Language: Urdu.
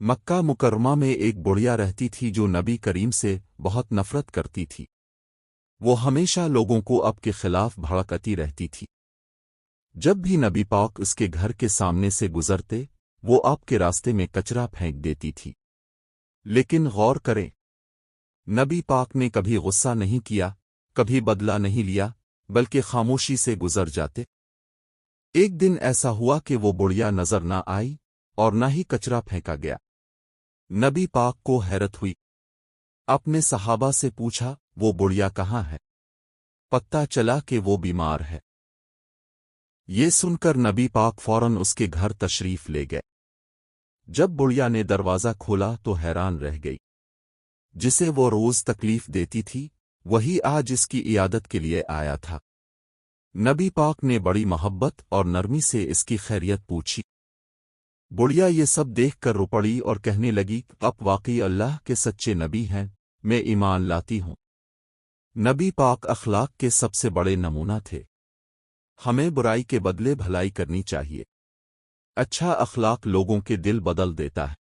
مکہ مکرمہ میں ایک بڑھیا رہتی تھی جو نبی کریم سے بہت نفرت کرتی تھی۔ وہ ہمیشہ لوگوں کو اب کے خلاف بھڑکتی رہتی تھی۔ جب بھی نبی پاک اس کے گھر کے سامنے سے گزرتے وہ آپ کے راستے میں کچرا پھینک دیتی تھی۔ لیکن غور کریں، نبی پاک نے کبھی غصہ نہیں کیا، کبھی بدلہ نہیں لیا، بلکہ خاموشی سے گزر جاتے۔ ایک دن ایسا ہوا کہ وہ بڑھیا نظر نہ آئی اور نہ ہی کچرا پھینکا گیا۔ نبی پاک کو حیرت ہوئی، اپنے صحابہ سے پوچھا وہ بڑھیا کہاں ہے؟ پتہ چلا کہ وہ بیمار ہے۔ یہ سن کر نبی پاک فوراً اس کے گھر تشریف لے گئے۔ جب بڑھیا نے دروازہ کھولا تو حیران رہ گئی۔ جسے وہ روز تکلیف دیتی تھی وہی آج اس کی عیادت کے لیے آیا تھا۔ نبی پاک نے بڑی محبت اور نرمی سے اس کی خیریت پوچھی۔ بڑھیا یہ سب دیکھ کر رو پڑی اور کہنے لگی، آپ واقعی اللہ کے سچے نبی ہیں، میں ایمان لاتی ہوں۔ نبی پاک اخلاق کے سب سے بڑے نمونہ تھے۔ ہمیں برائی کے بدلے بھلائی کرنی چاہیے۔ اچھا اخلاق لوگوں کے دل بدل دیتا ہے۔